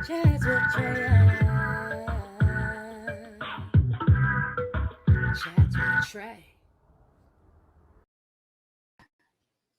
Chats with Trae. Chats with Trae.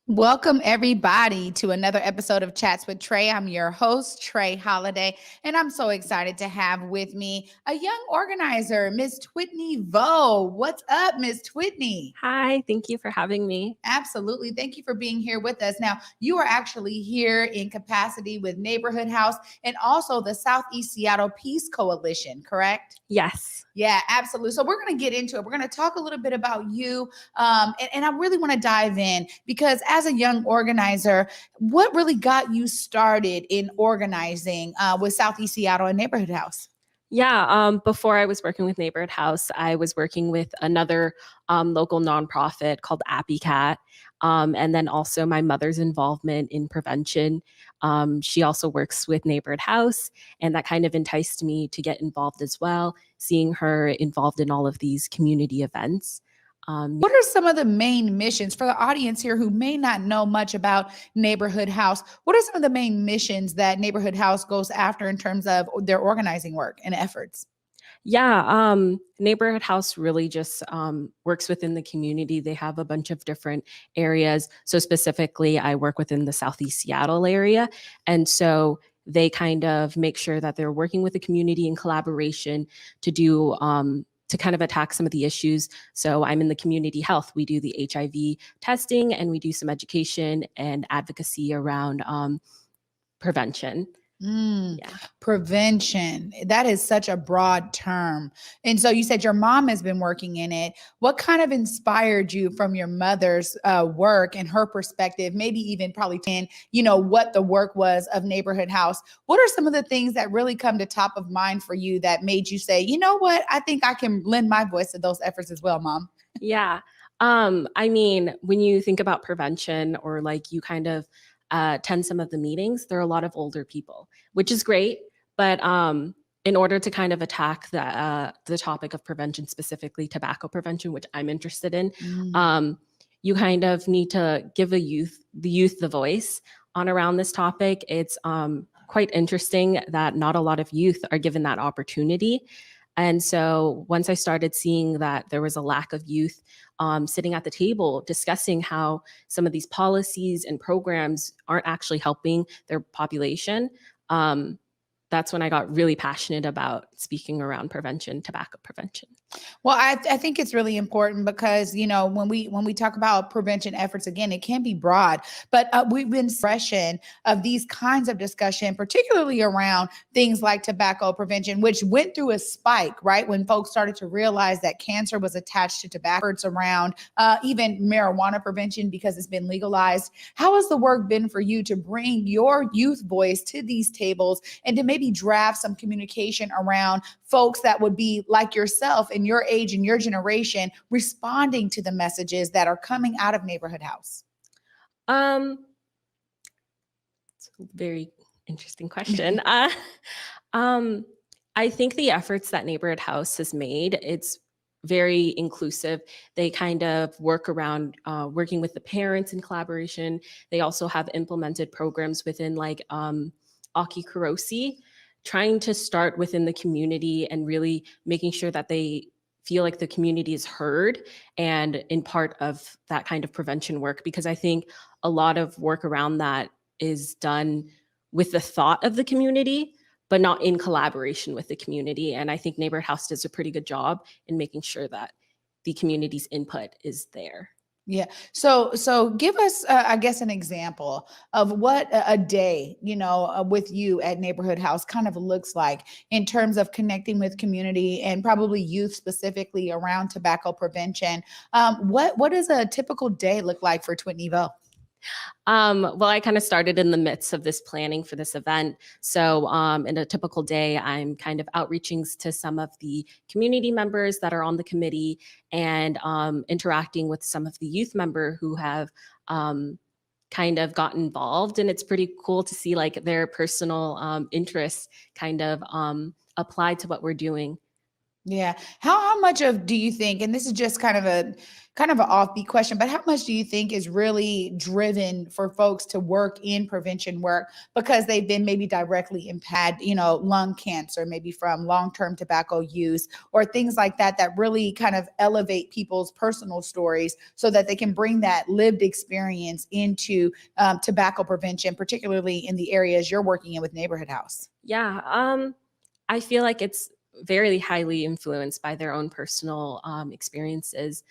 Welcome, everybody, to another episode of Chats with Trae. I'm your host, Trae Holiday, and I'm so excited to have with me a young organizer, Miss Tuyet-Nhi Vo. What's up, Miss Tuyet-Nhi? Hi, thank you for having me. Absolutely. Thank you for being here with us. Now, you are actually here in capacity with Neighborhood House and also the Southeast Seattle Peace Coalition, correct? Yes. Yeah, absolutely. So we're going to get into it. We're going to talk a little bit about you. And I really want to dive in because as a young organizer, what really got you started in organizing with Southeast Seattle and Neighborhood House? Yeah, before I was working with Neighborhood House, I was working with another local nonprofit called Appy Cat. And then also my mother's involvement in prevention. She also works with Neighborhood House, and that kind of enticed me to get involved as well, seeing her involved in all of these community events. What are some of the main missions for the audience here who may not know much about Neighborhood House? What are some of the main missions that Neighborhood House goes after in terms of their organizing work and efforts? Yeah, Neighborhood House really just works within the community. They have a bunch of different areas. So specifically, I work within the Southeast Seattle area. And so they kind of make sure that they're working with the community in collaboration to do to kind of attack some of the issues. So I'm in the community health. We do the HIV testing and we do some education and advocacy around prevention. Yeah. Prevention. That is such a broad term. And so you said your mom has been working in it. What kind of inspired you from your mother's work and her perspective, maybe even probably what the work was of Neighborhood House? What are some of the things that really come to top of mind for you that made you say, you know what, I think I can lend my voice to those efforts as well, Mom? Yeah. I mean, when you think about prevention or like you kind of attend some of the meetings, there are a lot of older people, which is great. But in order to kind of attack the topic of prevention, specifically tobacco prevention, which I'm interested in, you kind of need to give the youth the voice on around this topic. It's quite interesting that not a lot of youth are given that opportunity. And so once I started seeing that there was a lack of youth sitting at the table discussing how some of these policies and programs aren't actually helping their population, that's when I got really passionate about speaking around prevention, tobacco prevention. Well, I think it's really important because when we talk about prevention efforts, again, it can be broad, but we've been expression of these kinds of discussion, particularly around things like tobacco prevention, which went through a spike, right, when folks started to realize that cancer was attached to tobacco. Efforts around even marijuana prevention because it's been legalized. How has the work been for you to bring your youth voice to these tables and to maybe draft some communication around folks that would be like yourself in your age and your generation responding to the messages that are coming out of Neighborhood House? It's a very interesting question. I think the efforts that Neighborhood House has made, it's very inclusive. They kind of work around working with the parents in collaboration. They also have implemented programs within like Aki Kurosi, trying to start within the community and really making sure that they feel like the community is heard and in part of that kind of prevention work, because I think a lot of work around that is done with the thought of the community, but not in collaboration with the community. And I think Neighborhood House does a pretty good job in making sure that the community's input is there. Yeah. So give us, I guess, an example of what a day, with you at Neighborhood House kind of looks like in terms of connecting with community and probably youth specifically around tobacco prevention. What does a typical day look like for Tuyet-Nhi Vo? Well, I kind of started in the midst of this planning for this event. So in a typical day, I'm kind of outreaching to some of the community members that are on the committee and interacting with some of the youth member who have kind of got involved. And it's pretty cool to see like their personal interests kind of applied to what we're doing. Yeah. How much of do you think, and this is just kind of kind of an offbeat question, but how much do you think is really driven for folks to work in prevention work because they've been maybe directly impacted, lung cancer, maybe from long-term tobacco use or things like that, that really kind of elevate people's personal stories so that they can bring that lived experience into tobacco prevention, particularly in the areas you're working in with Neighborhood House? Yeah, I feel like it's very highly influenced by their own personal experiences.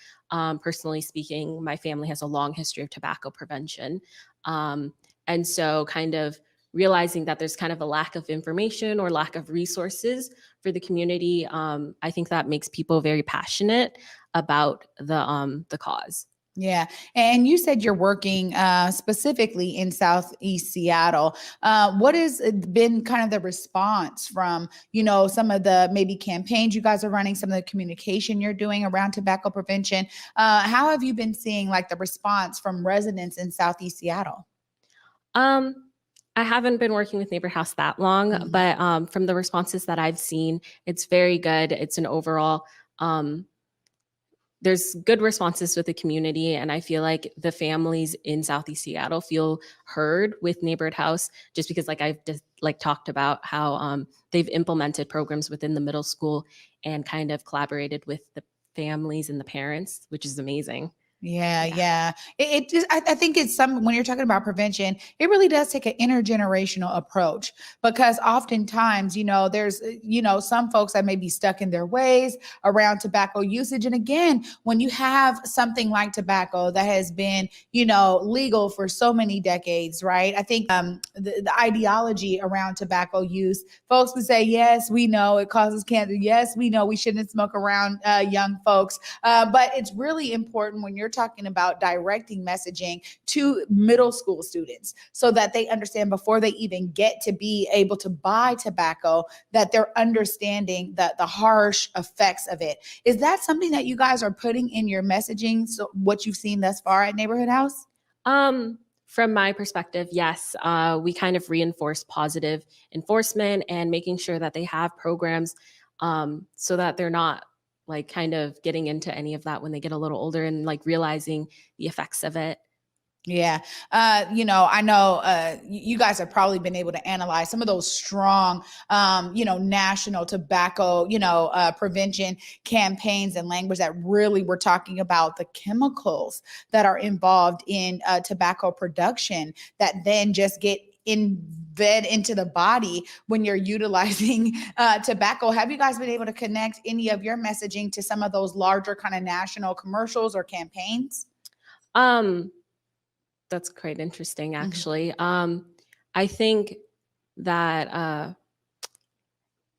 Personally speaking, my family has a long history of tobacco prevention. Um, and so, kind of realizing that there's kind of a lack of information or lack of resources for the community, I think that makes people very passionate about the cause. Yeah. And you said you're working specifically in Southeast Seattle. What has been kind of the response from, some of the maybe campaigns you guys are running, some of the communication you're doing around tobacco prevention? How have you been seeing like the response from residents in Southeast Seattle? Um, I haven't been working with Neighbor House that long, Mhm. but from the responses that I've seen, it's very good. It's an overall um, there's good responses with the community, and I feel like the families in Southeast Seattle feel heard with Neighborhood House, just because like I've just like talked about how they've implemented programs within the middle school and kind of collaborated with the families and the parents, which is amazing. Yeah, Yeah. yeah. It just, I think it's when you're talking about prevention, it really does take an intergenerational approach because oftentimes, there's, some folks that may be stuck in their ways around tobacco usage. And again, when you have something like tobacco that has been, legal for so many decades, right? I think the ideology around tobacco use, folks would say, yes, we know it causes cancer. Yes, we know we shouldn't smoke around young folks. But it's really important when you're talking about directing messaging to middle school students so that they understand before they even get to be able to buy tobacco, that they're understanding the harsh effects of it. Is that something that you guys are putting in your messaging? So what you've seen thus far at Neighborhood House? From my perspective, yes, we kind of reinforce positive enforcement and making sure that they have programs so that they're not like kind of getting into any of that when they get a little older and like realizing the effects of it. Yeah. I know you guys have probably been able to analyze some of those strong, national tobacco, prevention campaigns and language that really were talking about the chemicals that are involved in tobacco production that then just get embed into the body when you're utilizing tobacco. Have you guys been able to connect any of your messaging to some of those larger kind of national commercials or campaigns? Um, that's quite interesting, Mhm. actually. I think that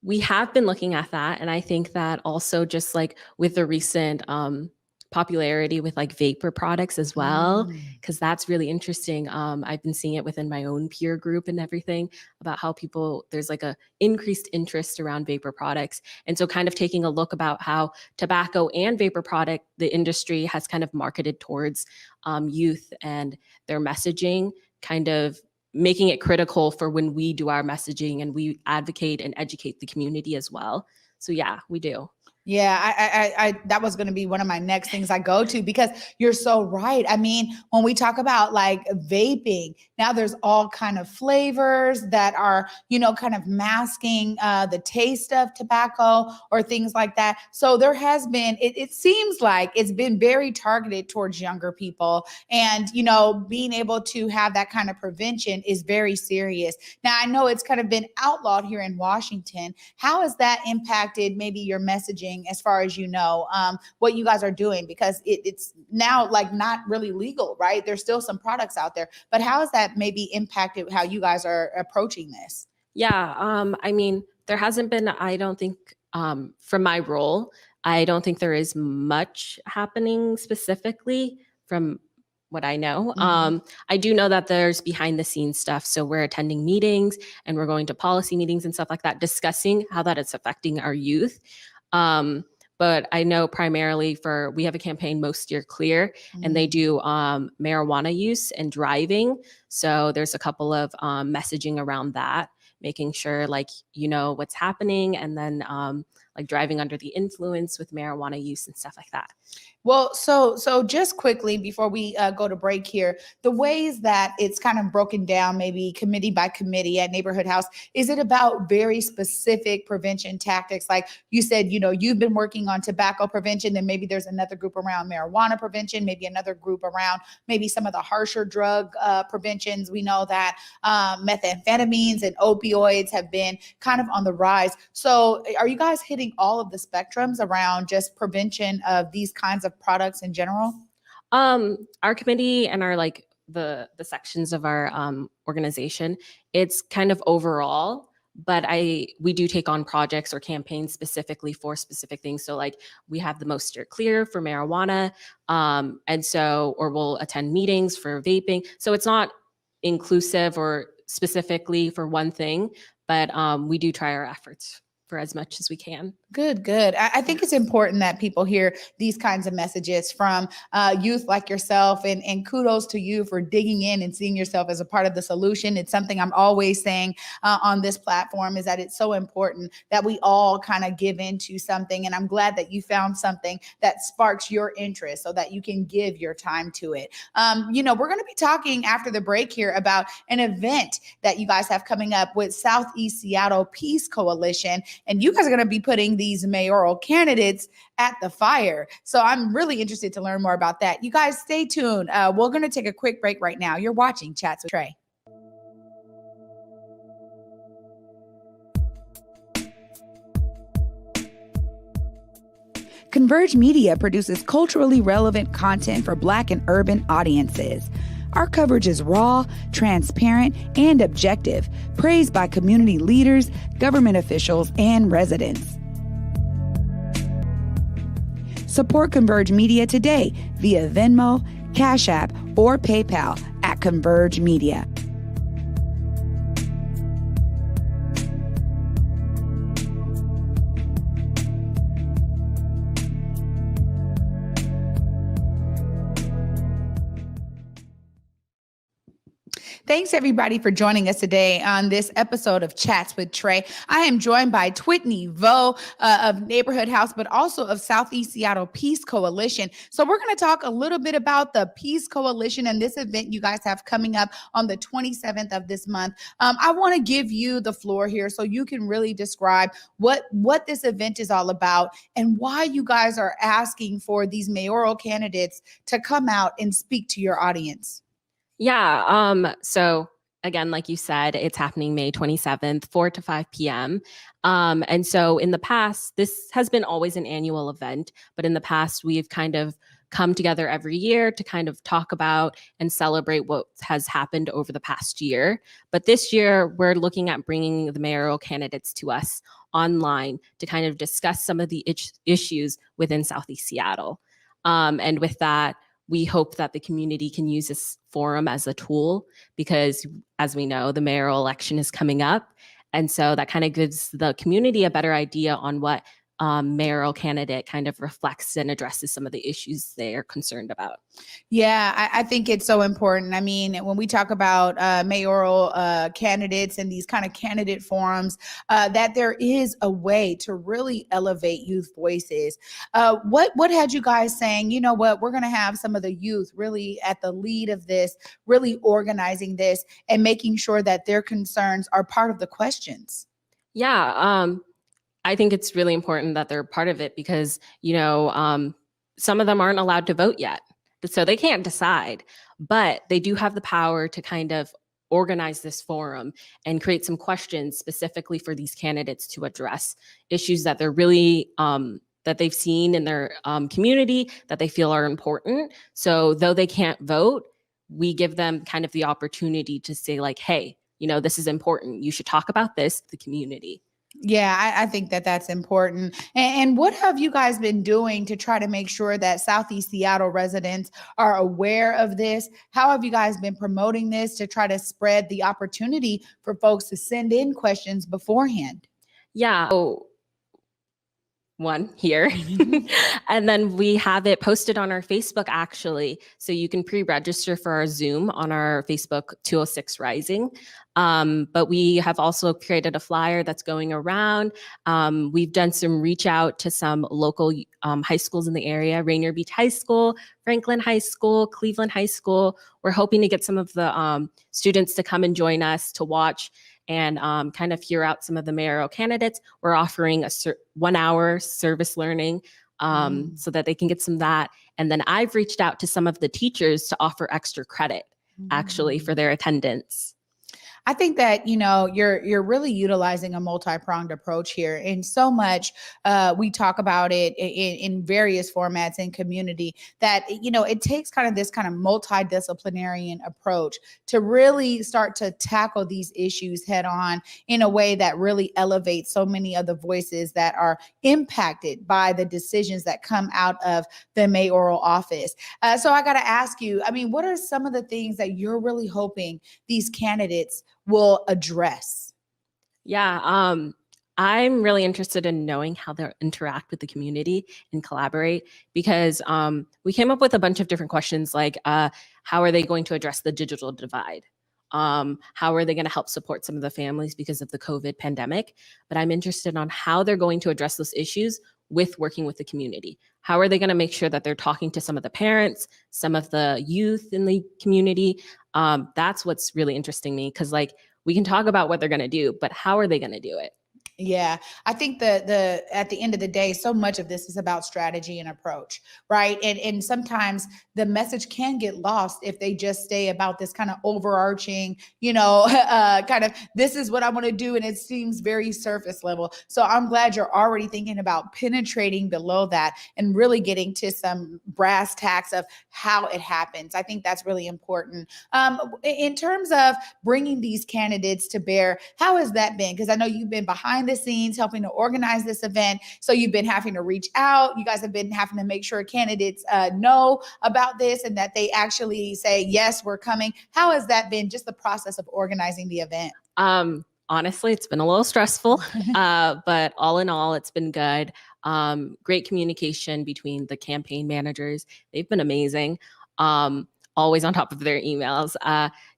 we have been looking at that, and I think that also just like with the recent popularity with like vapor products as well, Mm. because that's really interesting. I've been seeing it within my own peer group and everything about how people there's like a increased interest around vapor products, and so kind of taking a look about how tobacco and vapor product the industry has kind of marketed towards youth and their messaging, kind of making it critical for when we do our messaging and we advocate and educate the community as well. So yeah, we do. Yeah, I that was going to be one of my next things I go to because you're so right. I mean, when we talk about like vaping, now there's all kind of flavors that are, kind of masking the taste of tobacco or things like that. So there has been, it seems like it's been very targeted towards younger people, and being able to have that kind of prevention is very serious. Now I know it's kind of been outlawed here in Washington. How has that impacted maybe your messaging as far as what you guys are doing? Because it's now like not really legal, right? There's still some products out there, but how has that maybe impacted how you guys are approaching this? Yeah, I mean, there hasn't been, I don't think, from my role, I don't think there is much happening specifically from what I know. Mhm. I do know that there's behind the scenes stuff. So we're attending meetings and we're going to policy meetings and stuff like that, discussing how that is affecting our youth. Um, but I know primarily we have a campaign, Most Steer Clear, and they Mm. do marijuana use and driving. So there's a couple of messaging around that, making sure like you know what's happening, and then like driving under the influence with marijuana use and stuff like that. Well, so just quickly before we go to break here, the ways that it's kind of broken down, maybe committee by committee at Neighborhood House, is it about very specific prevention tactics? Like you said, you know, you've been working on tobacco prevention, then maybe there's another group around marijuana prevention, maybe another group around maybe some of the harsher drug preventions. We know that methamphetamines and opioids have been kind of on the rise. So are you guys hitting all of the spectrums around just prevention of these kinds of products in general? Our committee and our like the sections of our organization, it's kind of overall, but we do take on projects or campaigns specifically for specific things. So like we have the most steer clear for marijuana, and so or we'll attend meetings for vaping. So it's not inclusive or specifically for one thing, but we do try our efforts for as much as we can. Good. I think it's important that people hear these kinds of messages from youth like yourself, and kudos to you for digging in and seeing yourself as a part of the solution. It's something I'm always saying on this platform, is that it's so important that we all kind of give into something. And I'm glad that you found something that sparks your interest so that you can give your time to it. You know, we're going to be talking after the break here about an event that you guys have coming up with Southeast Seattle Peace Coalition. And you guys are going to be putting these mayoral candidates at the fire. So I'm really interested to learn more about that. You guys stay tuned. We're going to take a quick break right now. You're watching Chats with Trae. Converge Media produces culturally relevant content for Black and urban audiences. Our coverage is raw, transparent, and objective, praised by community leaders, government officials, and residents. Support Converge Media today via Venmo, Cash App, or PayPal at Converge Media. Thanks, everybody, for joining us today on this episode of Chats with Trae. I am joined by Tuyet-Nhi Vo of Neighborhood House, but also of Southeast Seattle Peace Coalition. So we're going to talk a little bit about the Peace Coalition and this event you guys have coming up on the 27th of this month. I want to give you the floor here so you can really describe what this event is all about and why you guys are asking for these mayoral candidates to come out and speak to your audience. Yeah. So again, like you said, it's happening May 27th, 4 to 5 p.m. And so in the past, this has been always an annual event, but in the past, we've kind of come together every year to kind of talk about and celebrate what has happened over the past year. But this year, we're looking at bringing the mayoral candidates to us online to kind of discuss some of the issues within Southeast Seattle. And with that, we hope that the community can use this forum as a tool because, as we know, the mayoral election is coming up. And so that kind of gives the community a better idea on what mayoral candidate kind of reflects and addresses some of the issues they are concerned about. Yeah, I think it's so important. I mean, when we talk about mayoral candidates and these kind of candidate forums, that there is a way to really elevate youth voices. What had you guys saying, you know what, we're going to have some of the youth really at the lead of this, really organizing this and making sure that their concerns are part of the questions? Yeah, I think it's really important that they're part of it because, you know, some of them aren't allowed to vote yet. So they can't decide, but they do have the power to kind of organize this forum and create some questions specifically for these candidates to address issues that they're really, that they've seen in their community that they feel are important. So though they can't vote, we give them kind of the opportunity to say like, hey, you know, this is important. You should talk about this to the community. Yeah, I think that that's important. And what have you guys been doing to try to make sure that Southeast Seattle residents are aware of this? How have you guys been promoting this to try to spread the opportunity for folks to send in questions beforehand? Yeah. So one here. And then we have it posted on our Facebook actually. So you can pre-register for our Zoom on our Facebook 206 Rising. But we have also created a flyer that's going around. We've done some reach out to some local high schools in the area, Rainier Beach High School, Franklin High School, Cleveland High School. We're hoping to get some of the students to come and join us to watch and kind of hear out some of the mayoral candidates. We're offering a 1-hour service learning so that they can get some of that. And then I've reached out to some of the teachers to offer extra credit actually for their attendance. I think that, you're really utilizing a multi-pronged approach here. And so much we talk about it in various formats in community that, it takes kind of this kind of multidisciplinary approach to really start to tackle these issues head on in a way that really elevates so many of the voices that are impacted by the decisions that come out of the mayoral office. So I got to ask you, what are some of the things that you're really hoping these candidates will address? Yeah, I'm really interested in knowing how they interact with the community and collaborate because we came up with a bunch of different questions like how are they going to address the digital divide? How are they going to help support some of the families because of the COVID pandemic? But I'm interested on how they're going to address those issues with working with the community. How are they going to make sure that they're talking to some of the parents, some of the youth in the community? That's what's really interesting me because we can talk about what they're going to do, but how are they going to do it? Yeah, I think the at the end of the day, so much of this is about strategy and approach, right? And sometimes the message can get lost if they just stay about this kind of overarching, kind of this is what I want to do, and it seems very surface level. So I'm glad you're already thinking about penetrating below that and really getting to some brass tacks of how it happens. I think that's really important. In terms of bringing these candidates to bear, how has that been? Because I know you've been behind the scenes helping to organize this event. So you've been having to reach out. You guys have been having to make sure candidates know about this and that they actually say, yes, we're coming. How has that been, just the process of organizing the event? Honestly, it's been a little stressful, but all in all, it's been good. Great communication between the campaign managers. They've been amazing. Always on top of their emails.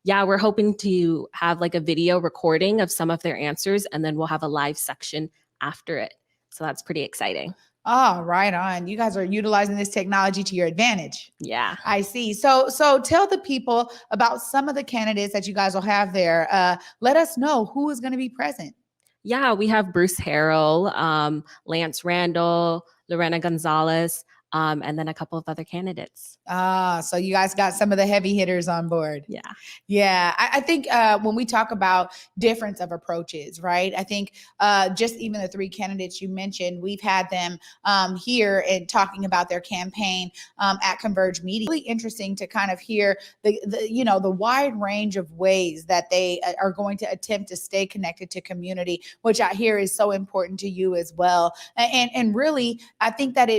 Yeah, we're hoping to have a video recording of some of their answers, and then we'll have a live section after it. So that's pretty exciting. Oh, right on. You guys are utilizing this technology to your advantage. Yeah. I see. So tell the people about some of the candidates that you guys will have there. Let us know who is going to be present. Yeah, we have Bruce Harrell, Lance Randall, Lorena Gonzalez, and then a couple of other candidates. So you guys got some of the heavy hitters on board. Yeah. Yeah. I think when we talk about difference of approaches, right? I think just even the three candidates you mentioned, we've had them here and talking about their campaign at Converge Media. Really interesting to kind of hear the wide range of ways that they are going to attempt to stay connected to community, which I hear is so important to you as well. And really, I think that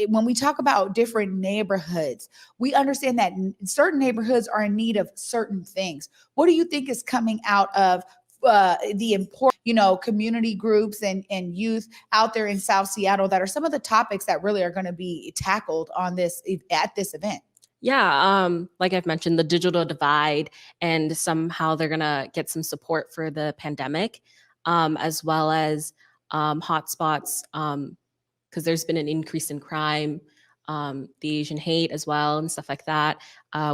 when we talk about different neighborhoods, we understand that certain neighborhoods are in need of certain things. What do you think is coming out of the important, community groups and youth out there in South Seattle that are some of the topics that really are going to be tackled at this event? Yeah, like I've mentioned, the digital divide, and somehow they're going to get some support for the pandemic, as well as hotspots, because there's been an increase in crime, the Asian hate as well, and stuff like that.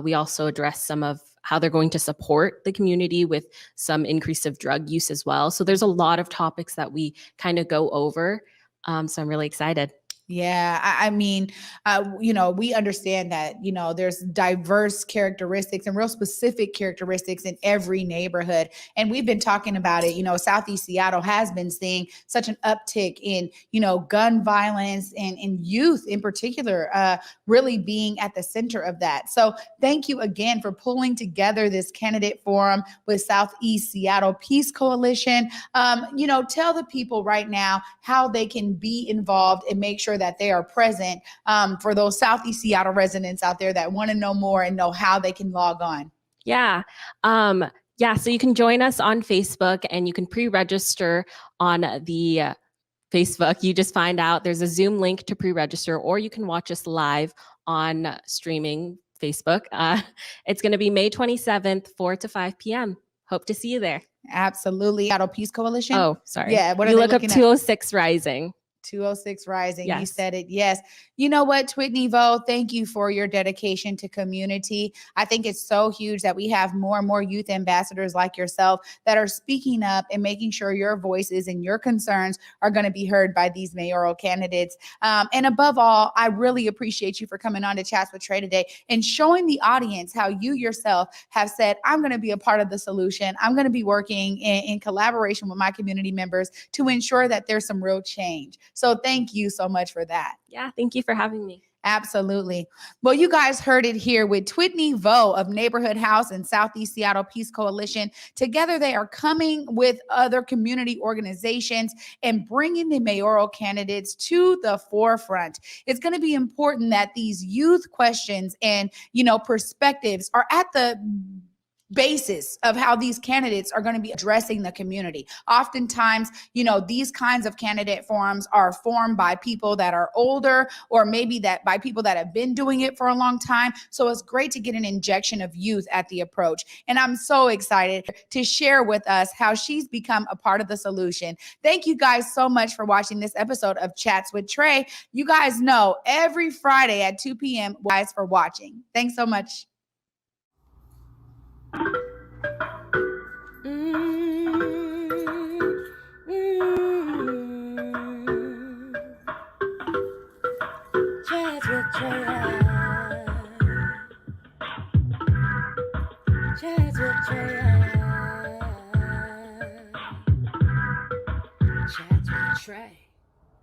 We also address some of how they're going to support the community with some increase of drug use as well. So there's a lot of topics that we kind of go over. So I'm really excited. Yeah, I mean, we understand that, there's diverse characteristics and real specific characteristics in every neighborhood. And we've been talking about it, Southeast Seattle has been seeing such an uptick in, gun violence and youth in particular, really being at the center of that. So thank you again for pulling together this candidate forum with Southeast Seattle Peace Coalition. Tell the people right now how they can be involved and make sure that they are present for those Southeast Seattle residents out there that want to know more and know how they can log on. Yeah. So you can join us on Facebook and you can pre-register on the Facebook. You just find out there's a Zoom link to pre-register, or you can watch us live on streaming Facebook. It's going to be May 27th, 4 to 5 p.m. Hope to see you there. Absolutely. Seattle Peace Coalition. Oh, sorry. Yeah. What are you they look up looking at? 206 Rising. 206 Rising. You Yes. said it. Yes. You know what, Tuyet-Nhi Vo, thank you for your dedication to community. I think it's so huge that we have more and more youth ambassadors like yourself that are speaking up and making sure your voices and your concerns are going to be heard by these mayoral candidates. And above all, I really appreciate you for coming on to Chats with Trae today and showing the audience how you yourself have said, I'm going to be a part of the solution. I'm going to be working in collaboration with my community members to ensure that there's some real change. So thank you so much for that. Yeah, thank you for having me. Absolutely. Well, you guys heard it here with Tuyet-Nhi Vo of Neighborhood House and Southeast Seattle Peace Coalition. Together, they are coming with other community organizations and bringing the mayoral candidates to the forefront. It's going to be important that these youth questions and, perspectives are at the basis of how these candidates are going to be addressing the community. Oftentimes, these kinds of candidate forums are formed by people that are older, or maybe that by people that have been doing it for a long time. So it's great to get an injection of youth at the approach. And I'm so excited to share with us how she's become a part of the solution. Thank you guys so much for watching this episode of Chats with Trae. You guys know every Friday at 2 p.m. guys for watching. Thanks so much. Chats with Trae. Chats with Trae. Chats with Trae.